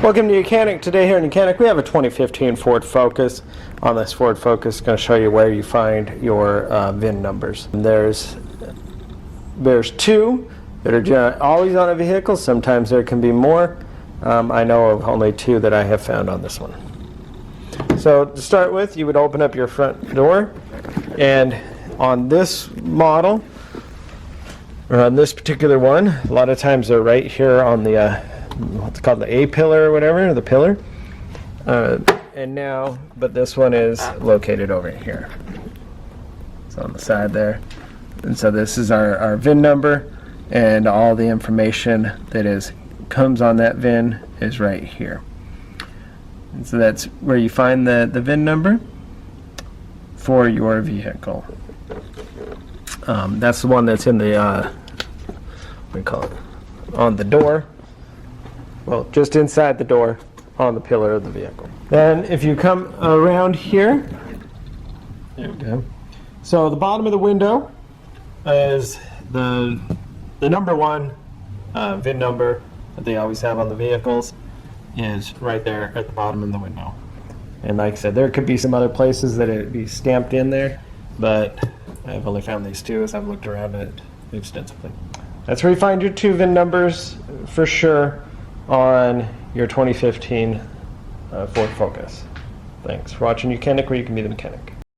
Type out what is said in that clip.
Welcome to YOUCANIC. Today here in YOUCANIC we have a 2015 Ford Focus. On this Ford Focus, going to show you where you find your VIN numbers. And there's two that are always on a vehicle. Sometimes there can be more. I know of only two that I have found on this one. So to start with, you would open up your front door, and on this model, or on this particular one, a lot of times they're right here on the what's called the A-pillar or whatever, the pillar. But this one is located over here. It's on the side there. And so this is our VIN number, and all the information that comes on that VIN is right here. And so that's where you find the VIN number for your vehicle. That's the one that's in the, what do you call it, on the door. Well, just inside the door on the pillar of the vehicle. Then if you come around here, there we go. So the bottom of the window is the number one VIN number that they always have on the vehicles is right there at the bottom of the window. And like I said, there could be some other places that it'd be stamped in there, but I've only found these two as I've looked around it extensively. That's where you find your two VIN numbers for sure on your 2015 Ford Focus. Thanks for watching YOUCANIC, where you can be the mechanic.